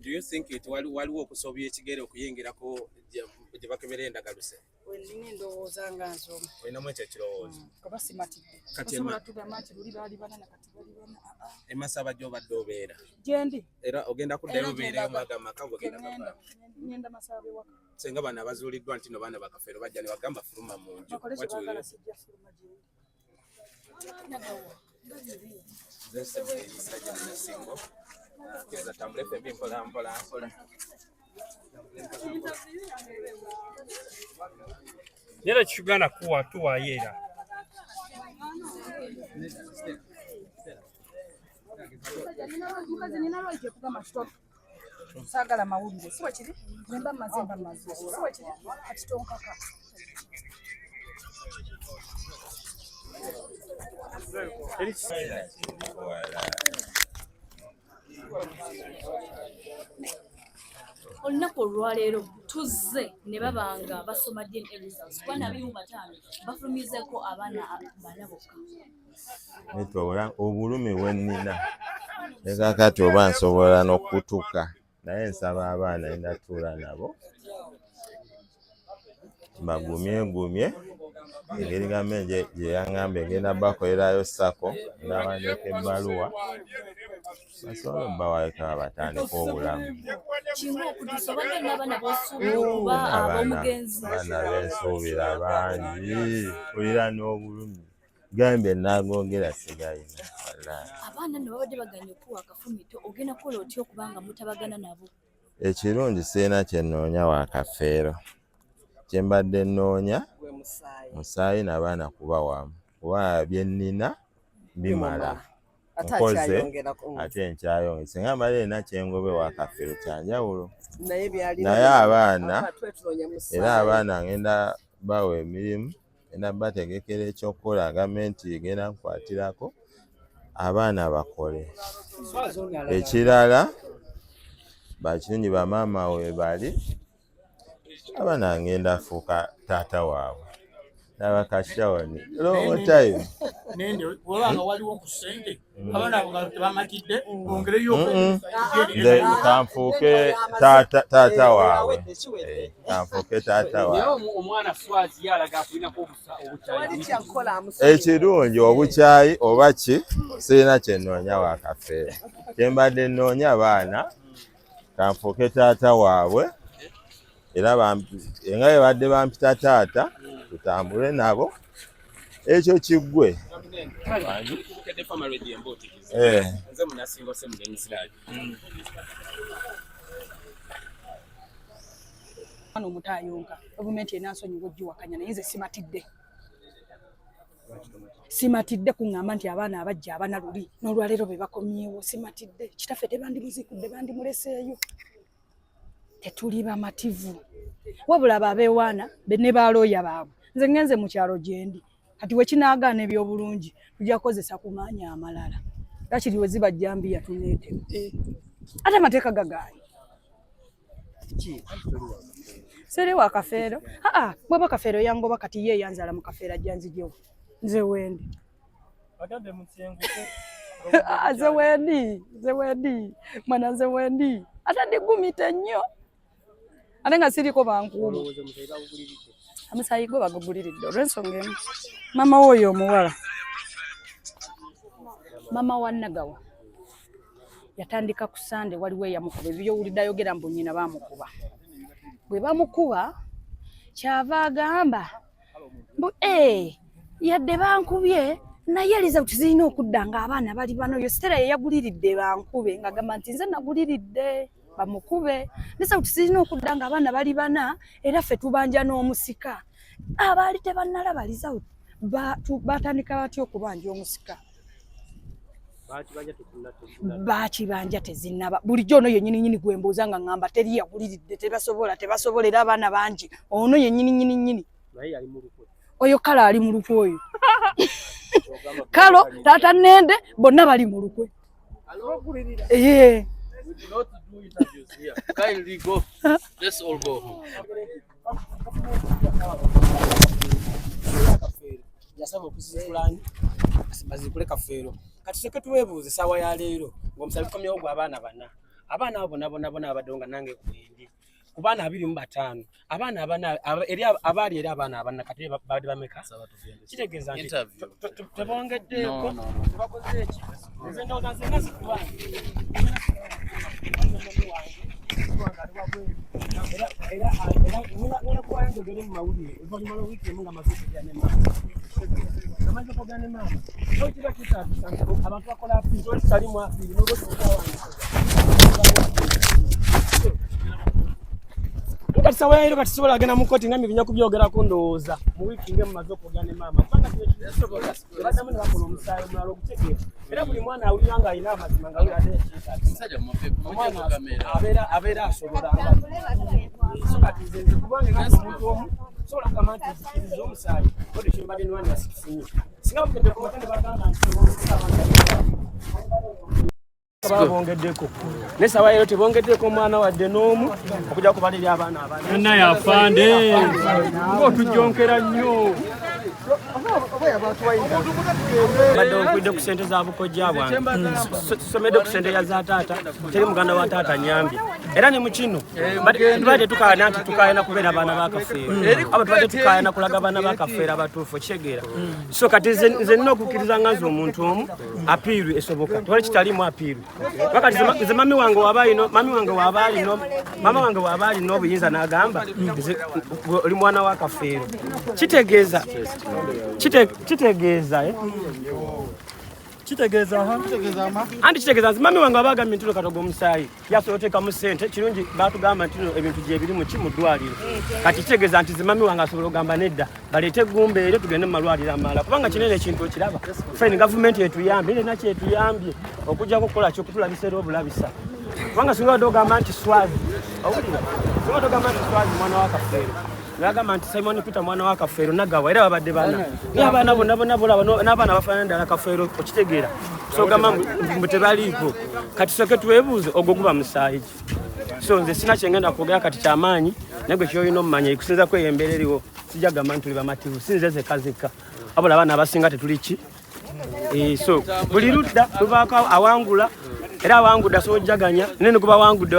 do you think it waliwo okusobya ekigere okuyingirako gye bakebera endagaluse? Wenina endowooza nga nzoma. Olinamu ekyo ekirowoozo? Kuba simatidde. Kati tugamba nti luli baali bana na kati bali bana. Emasaba gy'obadde obeera. Gyendi. Era ogenda kuddayo obeereyo mwagamaka ng'ogenda gamba. Ngenda Masaba ewaka. Senga bano abazuuliddwa nti no baana bakafeero bajja ne bagamba fuluma mu nju. Keza tambule fembi mpola mpola. Nera kigana kuwa tuwayera. Sagala mawulire siwe kiri nemba mazemba mazi siwe kiri atitonkaka olunaku olwaleero tuzze ne babanga basoma DNA results bana bimu batano bafulumizeko abaana bana bokka. Nitwabula obulumi bwennina ekakati oba nsobola n'okutuka naye nsaba abaana endatuula nabo bagumye engeri gamenje gye yaŋŋamba egenda bakolerayo sako n'abandeeka ebbaluwa basobole bawaleka batandika obulamu. Kinga okutusobadde n'abaana b'osuubira okuba ab'omugenzi. Abaana b'ensuubira bangi kulira n'obulumi gambe nagongera sigayina. Abaana ne babadde baganye okuwa akafumito ogenda kukola otya okubanga mutabagana nabo? Ekirungi sirina kye nnoonya wa kafeero. Kye mbadde nnoonya musaayi n'abaana kuba wamu kuba bye nnina bimala nkoze ate nkyayonge singa mbalire ena kyengobe wa kafeero kyanjawulo naye abaana era abaana ngenda bawa emirimu ngenda bategekera ekyokukola gavumenti egenda nkwatirako abaana bakole. Ekirala bakirungi bamaama we bali abaana ngenda fuuka taata waabwe n'abakashawoni lowotime nende wabanga waliwo ku ssente abaana abo tebamatidde ongereyo kanfuuke taata waabwe kanfuuke taata waabwe. Omwana Swazi yalaga afulinako obukyayi. Ekirungi obukyayi oba ki sirina kye nnoonya wa kafeero. Kye mbadde nnoonya abaana kanfuuke taata waabwe era nga bwe badde bampita taata tutambule nabo ekyo kiggwe. Ano mutayonka gavumenti enansonyiwa oggiwakanya naye nze simatidde kuŋŋamba nti abaana abajja abana luli n'olwaleero be bakomyewo simatidde. Kitaffe tebandimuzikudde bandimuleseeyo. Tetuli bamativu wabula babeewaana ne balooya baabwe. Nze ngenze mu kyalo gyendi kati wekinaagaana ebyobulungi tujja kukozesa ku maanyi amalala gakiri we ziba jambiya tuneetema ate amateeka gagaanyi sere wa kafeero bwaba kafeero yangoba kati ye yanzala mu kafeero ajjanzijewo nze wendi nze wendi mwana nze wendi ate ndigumite nnyo ate nga siriko bankuuma amusaayi gwe baguguliridde olw'ensonga emu. Mama w'oyo omuwala mama wa Nagawa yatandika ku Sande waliwo eyamukuba ebyowulidde ayogera mbu nnyina bamukuba. Bwe bamukuba kyava agamba mbu yadde bankubye naye aliza kuti zirina okudda nga abaana bali bano yo Sitera yeyaguliridde bankube nga gamba nti nze naguliridde bamukube nisa kuti zirina okudda nga abaana bali bana era ffe tubanja n'omusika abaali tebannalaba liza batandika batya okubanja omusika bakibanja tezinnaba bulijjo ono yennyini gwembuuza nga ŋŋamba teri yaguliridde tebasobolera abaana bangi ono yennyini oyo kale ali mu lukwe oyo kalo taata Nende bonna bali mu lukwe. Kindly go. Let's all go home. Yasaba okuzifulani bazikule kafeero kati seke tuweebuuze essaawa ya leero ng'omusabi komyewo gwe abaana bana abaana abo bona abadonga nange kulindi ku baana 25 abaana abaali eri abaana abana kati baali bameka kitegeeza nti tebongeddeeko tebakoze eki nze ndowooza nzenga zikuwange era ngenda kuwanjogere mu mawulire oluvannyuma lw'owiiki emu nga maze okugya ne maama amaze okugya ne maama so kiba kitaagisa nti abantu bakola afiiri oli kitalimu afiiri n'olwokikuwange kati sawa yairo kati sobola agenda mu koti ngambi binya kubyogerako ndowooza mu wiiki ngemu maze okugya ne maama kubanga baddamu ne bakola omusaayi omulala ogutegeera era buli mwana awulira nga alina amazima nga awulira abeera asobola so kati nze kubanga ngange omuntu omu sobola kugamba nti nzikiriza omusaayi kodi kyembadde nwani yasikisinye singa bukedde ku matende bagamba nti babongeddeko nesawa yero tebongeddeko omwana wadde n'omu okujja kubala eri abaana abana yonna yafande ng'otujonkera nnyo badde okwidde ku ssente za bukojja bwange tusomedde ku ssente ya za taata teri muganda wa taata nyambye era ne mu kino tubadde tukaana nti tukaayana kubeera abaana bakafeera abo tubadde tukaayana kulaga abaana bakafeera abatuufu okitegeera so kati nze nina okukkiriza nga nze omuntu omu apiiru esoboka tewali kitalimu apiiru wakati nze mami wange waaba alina obuyinza n'agamba oli mwana wa kafeero kitegeeza nti mami wange aba agambye nti katoga omusaayi yasobola oteekamu ssente kirungi baatugamba nti ebintu gye biri muki mu ddwaliro kati kitegeeza nti mami wange asobola ogamba nedda baleete eggumba eryo tugende mu malwaliro amalala kubanga kinene ekintu okiraba feni gavumenti etuyambye nena kyetuyambye okujjako okukola kyokutulabisa era obulabisa kubanga singa wadde ogamba nti swazi owulira singa wadde ogamba nti swazi mwana wa kafeero ngagamba nti Simon Peter mwana wa kafeero nagawa era babadde bana n'abaana bonna n'abaana bafaanana ddala kafeero okitegeera so gamba mbu tebaliiko kati soke twebuuze ogwo guba musaayi so nze sina kyengenda kwogera kati kyamaanyi naye gwe kyoyina omumanya ekusinza kweyo embeera eriwo sijja gamba nti tuli bamativu sinze zekazeka wabula abaana abasinga tetuli ki so buli ludda luvaako awangula era awangudde asobola ojjaganya nene kuba awangudde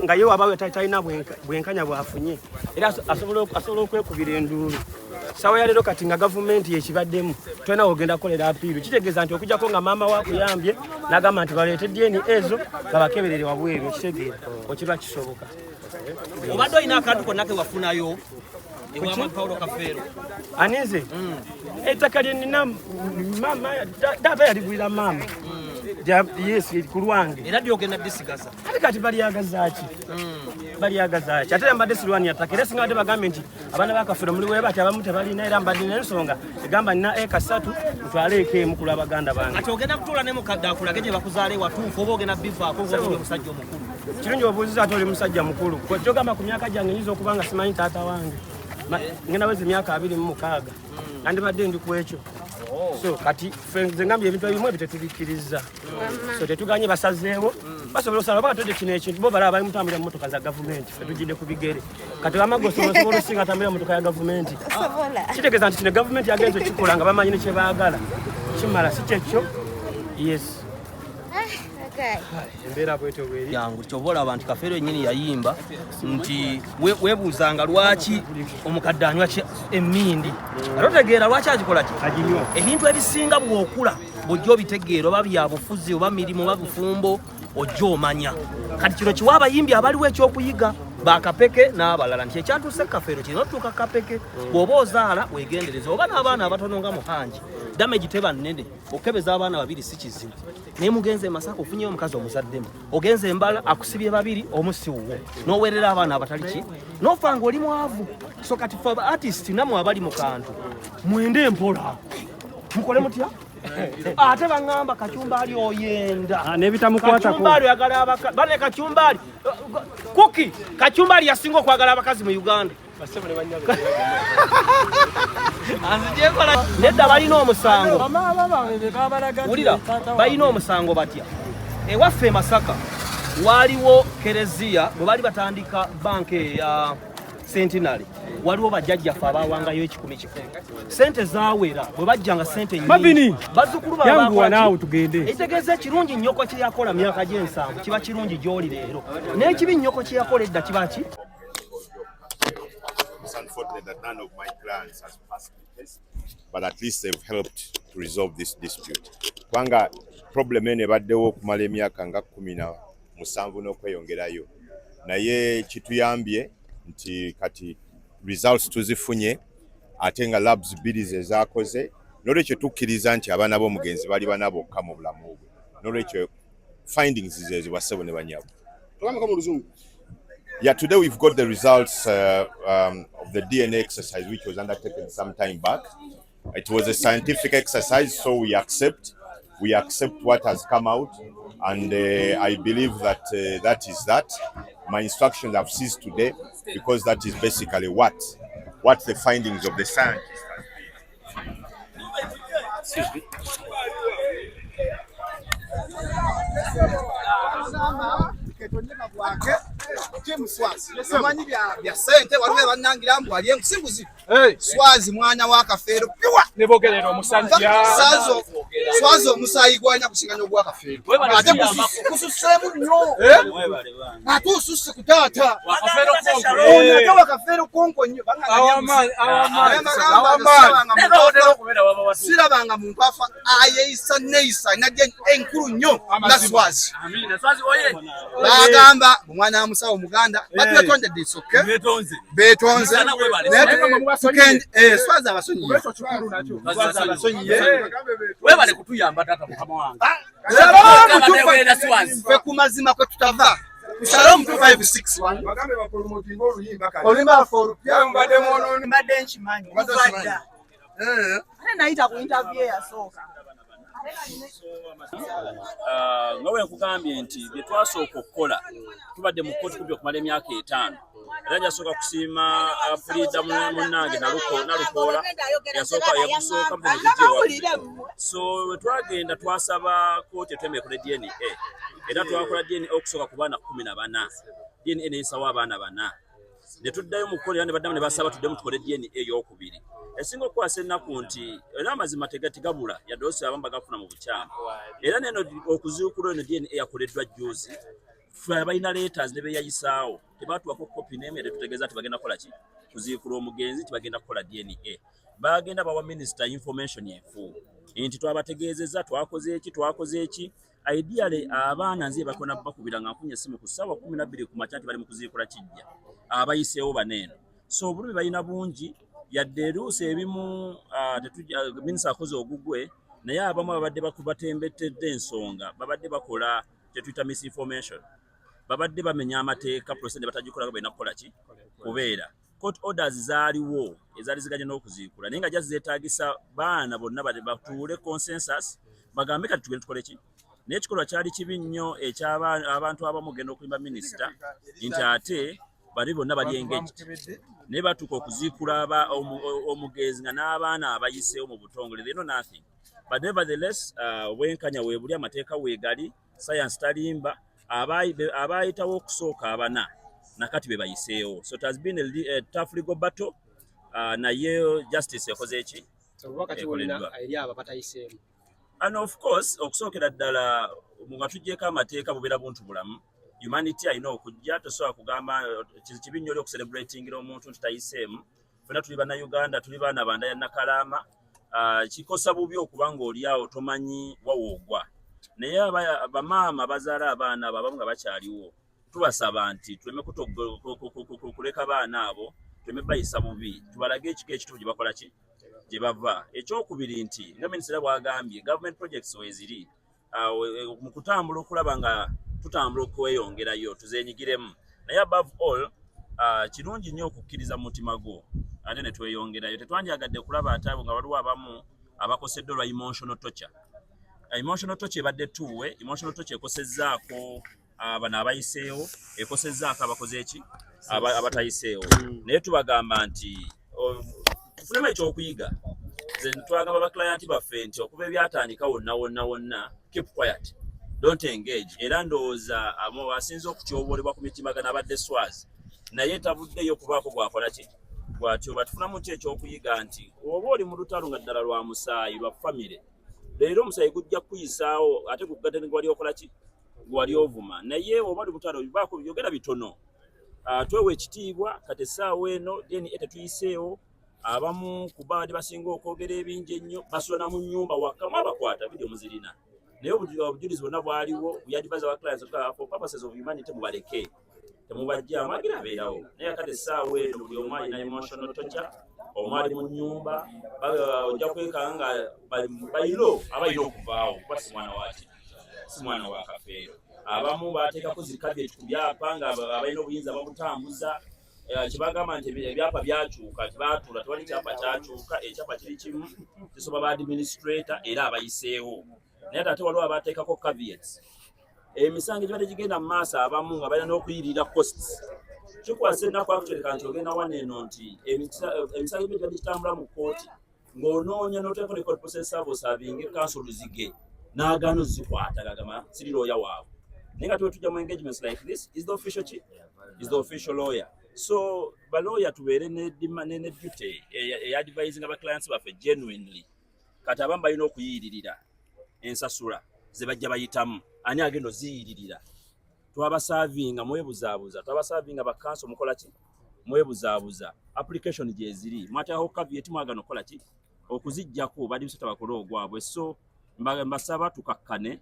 nga ye waba talina bwenkanya bwafunye era asobola okwekubira enduulu sawa ya leero kati nga gavumenti yekibaddemu tolina ogenda kukolera apiiru kitegeeza nti okujjako nga maama wakuyambye n'agamba nti baleete dyeni ezo babakeberere wabweru okitegeera okiba kisoboka obadde olina akantu konna ke wafunayo ewa Paulo Kafeero anize ettaka lye nina maama daba yaligwira maama yes ku lwange era lyogenda disigaza ate kati balyagazaaki ate mbadde sirwani yattaka era singa badde bagambe nti abaana bakafeero muli weba ati abamu tebalina era mbadde n'ensonga egamba nina eka 3 ntwaleeko emu ku lwabaganda bange ati ogenda kutuula ne mukadde akulage gye bakuzaale watuufu oba ogenda bivaako ng'oli omusajja omukulu kirungi obuuziza ate oli musajja mukulu kyogamba ku myaka gyange nyinza okuba nga simanyi taata wange ngenda weza emyaka 26 nandibadde ndi ku ekyo so kati nze ngambye ebintu ebimu ebyo tetubikkiriza so tetuganye basazeewo basobola osala oba katodde kino ekintu bo balaba bali mutambulira mu mmotoka za gavumenti tetugidde ku bigere kati amagoso osobola osinga atambulira mu mmotoka ya gavumenti kitegeeza nti kino gavumenti yagenza okikola nga bamanyi ne kye baagala kimala si kyekyo yes embeera bwetyo bweri yangu kyobola abantu Kafeero yennyini yayimba nti weebuuzanga lwaki omukadde anywa emmindi ate otegeera lwaki agikola ki aginywa ebintu ebisinga bw'okula bw'ojja obitegeera oba byabufuzi oba mirimu oba bufumbo ojja omanya kati kino kiwa abayimbi abaliwo ekyokuyiga bakapeke n'abalala nti ekyatuuse Kafeero kirina otutuuka kapeke bw'oba ozaala weegendereza oba n'abaana abatono nga muhanji damage teba nnene okebeza abaana babiri si kizibu naye mugenze Masaka ofunyeyo omukazi omuzaddemu ogenze Embala akusibye babiri omusiwuwo n'oweerera abaana abatali ki n'ofanga oli mwavu so kati fe artist namwe abali mu kantu mwende mpola mukole mutya ate baŋŋamba Kacyumbaali oyenda n'ebitamukwatako Kacyumbaali oyagala abakazi bane Kacyumbaali kuki Kacyumbaali yasinga okwagala abakazi mu Uganda nedda balina omusango wulira balina omusango batya ewaffe Masaka waliwo kereziya bwe bali batandika banka Centenary waliwo bajjajjaffe abawangayo ekikumi kikumi sente zaawera bwe bajjanga sente nyingi bazzukulu baabwe tugende ekitegeeza ekirungi nnyoko kye yakola myaka gy'ensanvu kiba kirungi gy'oli leero n'ekibi nnyoko kye yakola edda kiba ki. It's unfortunate that none of my clients has passed the test, but at least they've helped to resolve this dispute. Kwanga problem ene baddewo okumala emyaka nga 17 n'okweyongerayo. Naye kituyambye nti kati results tuzifunye ate nga labs bbiri ze zaakoze n'olwekyo tukkiriza nti abaana b'omugenzi bali bana bokka mu bulamu bwe n'olwekyo findings ze zibassebo ne banyabo. Yeah, today we've got the results of the DNA exercise which was undertaken some time back. It was a scientific exercise, so we accept what has come out, and I believe that that is that. My instructions have ceased today because that is basically what the findings of the scientists have been. Excuse me. Swazi mwana wa kafero piwa nebogerera omusajja swazo musayigwanya kushinganya ogwa kafero ate kususemu nnyo atususse kutata wa kafero konko nnyo sirabanga muntu afa ayeisa neisa najja enkulu nnyo nga swazi bagamba omwana wa musawo muganda batwetondedde isoke betonze swazi abasonyiye webale kutuyamba tata mukama wange fe ku mazima kwe tutava Shalom 2561 bagambe bapromoting oluyimba kale oluyimba for mbadde mono mbadde nchimanyi mubadda naita ku interview yasooka nga we nkugambye nti bye twasooka okukola tubadde mu kkooti kubyo okumala emyaka 5 era njasooka kusiima Frida munnange nalukoola yakusooka so we twagenda twasaba kkooti etwemekole DNA era twakola DNA okusooka ku baana 14 DNA neyisawo abaana 4 ne tuddayo mu kkooli era ne baddamu ne basaba tuddemu tukole DNA ey'okubiri esinga okukwasa ennaku nti era amazima tegatigabula yadde osi abamu bagafuna mu bukyamu era neno okuzuukula eno DNA eyakoleddwa jjuuzi ffe balina letters ne beeyayisaawo tebaatuwako kopi n'emere tutegeeza nti bagenda kukola ki kuziikula omugenzi tibagenda kukola DNA bagenda bawa minisita information enfu nti twabategeezezza twakoze eki ideally abaana nziye bakona bakubira nga nfunye essimu ku ssaawa 12 ku makya nti bali mu kuziikula kijja abayiseewo baneeno so obulumi balina bungi yadde eruusi ebimu minisita akoze ogugwe naye abamu babadde bakubatembetedde ensonga babadde bakola kyetuyita misinformation babadde bamenya amateeka procedure batagikolako balina kukola ki kubeera court orders zaaliwo ezaali ziganye n'okuziikula naye nga jazi zeetaagisa baana bonna batuule consensus bagambe kati tugende tukole ki naye ekikolwa kyali kibi nnyo eky'abantu abamu genda okulimba minisita nti ate bali bonna bali engaged naye batuuka okuziikula omugenzi nga n'abaana abayiseewo mu butongole they know nothing but nevertheless obwenkanya weebuli amateeka weegali science talimba abaayitawo okusooka abana nakati be bayiseewo so it has been a tough legal battle naye justice ekoze eki and of course okusookera ddala nga tuggyeko amateeka bubeera buntu bulamu humanity alina okujja tosobola kugamba kibi nnyo oli okucelebratingira omuntu nti tayiseemu fena tuli bannayuganda tuli baana banda ya Nakalaama kikosa bubi okuba nga oli awo tomanyi wawoogwa naye bamaama bazaala abaana abo abamu nga bakyaliwo tubasaba nti tuleme kuleka baana abo tuleme bayisa bubi tubalage ekiko ekituufu gye bakola ki gye bava ekyokubiri nti nga minisita bwagambye government projects weziri mu kutambula okulaba nga tutambula okweyongerayo tuzeenyigiremu naye above all kirungi nnyo okukkiriza mu mutima gwo ate ne tweyongerayo tetwandyagadde kulaba ate abo nga waliwo abamu abakoseddwa olwa emotional torture emotional torture ebadde tuwe emotional torture ekosezzaako bano abayiseewo ekosezzaako abakoze eki abatayiseewo naye tubagamba nti tufunemu ekyokuyiga ze twagamba baklayanti baffe nti okuva ebyatandika wonna keep quiet don't engage era ndowooza asinza okutyobolebwa ku mitimagano abadde swazi naye tabuddeyo kubaako gwakola ki bw'atyo batufunamu ki ekyokuyiga nti oba oli mu lutalo nga ddala lwa musaayi lwa famire leero omusaayi gujja kuyisaawo ate gugadde ne gwali okola ki gwali ovuma naye oba oli lutalo bibaako byogera bitono twewe ekitiibwa kati essaawa eno DNA tetuyiseewo abamu ku baadde basinga okwogera ebingi ennyo basona mu nnyumba wakkamu abakwata vidiyo muzirina naye obujulizi bwonna bwaliwo buyadvice our clients for purposes of humanity mubaleke temubajja amagira abeerawo naye kati essaawa eno buli omu alina emotional torture omu ali mu nnyumba ojja kwekanga nga bayiro abalina okuvaawo kuba si mwana waki si mwana wa kafeero abamu bateekako zikabyeti ku byapa nga abalina obuyinza babutambuza kibagamba nti ebyapa byakyuka tibaatuula tewali kyapa kyakyuka ekyapa kiri kimu kisoba ba administrator era abayiseewo naye ate waliwo abateekako caveats emisango gibadde gigenda mu maaso abamu nga balina n'okuyirira costs kikwasa ennaku akutereka nti ogenda wane eno nti emisango gibadde gitambula mu kooti ng'onoonya n'oteekako record process service abinga ekansolo zige n'agaano zikwata gagamba siri lawyer waabwe naye nga tuwe tujja mu engagements like this is the official chief is the official lawyer so balawyer tubeere ne duty eyadvising aba clients baffe genuinely kati abamu balina okuyiyiririra ensasula ze bajja bayitamu ani agenda oziyiririra twabasaavinga mwebuzaabuza twabasaavinga bakanso mukola ki mwebuzaabuza application gyeziri mwatyaho caveat mwagano kola ki okuzijjako badi bisota bakole ogwabwe so mbasaba tukakkane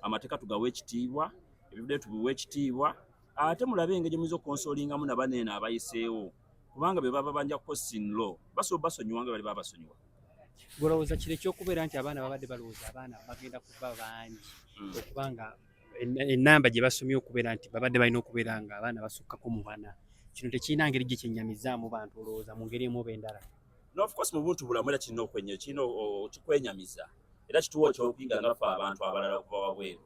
amateeka tugawe ekitiibwa ebivudde tubiwe ekitiibwa ate mulabe engeri muyinza okonsolingamu nabaneeno abayiseewo kubanga be baba banja costing law basonyiwa nga bali babasonyiwa golowooza kiro ekyokubeera nti abaana babadde balowooza abaana bagenda kuba bangi okubanga ennamba gye basomye okubeera nti babadde balina okubeera nga abaana basukkako mu bana kino tekirina ngeri gye kyenyamizaamu bantu olowooza mu ngeri emu oba endala no of course mu buntu bulamu era kirina okikwenyamiza era kituwa ekyokuyiga nga ffe abantu abalala okuva wabweru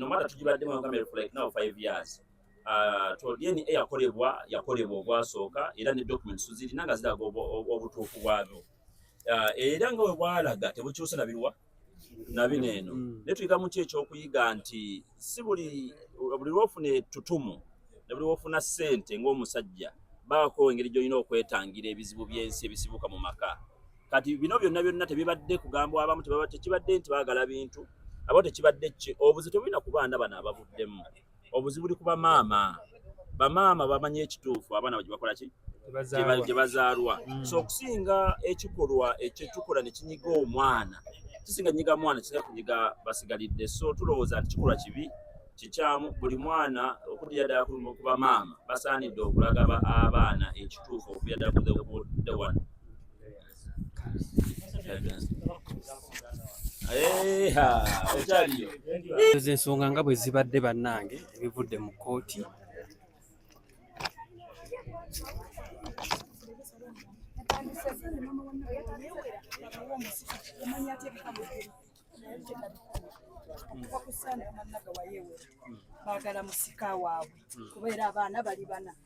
no matter tugibaddemu nga for like now 5 years to DNA yakolebwa ogwasooka era ne documents zirina nga ziraga obutuufu bwazo era nga we bwalaga tebukyuse na bineeno naye tuyiga mu ki ekyokuyiga nti si buli lwofuna ettutumu ne buli lwofuna ssente ng'omusajja baako engeri gy'olina okwetangira ebizibu by'ensi ebisibuka mu maka kati bino byonna tebibadde kugambwa abamu tekibadde nti baagala bintu abo tekibadde ki obuzibu tebulina ku baana bano abavuddemu obuzibu buli ku bamaama bamanye ekituufu abaana bwe bakola ki gye bazaalwa so okusinga ekikolwa ekyetukola ne kinyiga omwana kisinga nyiga mwana kisinga kunyiga basigalidde so tulowooza nti kikolwa kibi kikyamu buli mwana okudira ddala ku bamaama basaanidde okulaga abaana ekituufu okudira ddala ku the one ezo ensonga nga bwe zibadde bannange ebivudde mu kkooti baagala musika waabwe kubeera abaana bali bana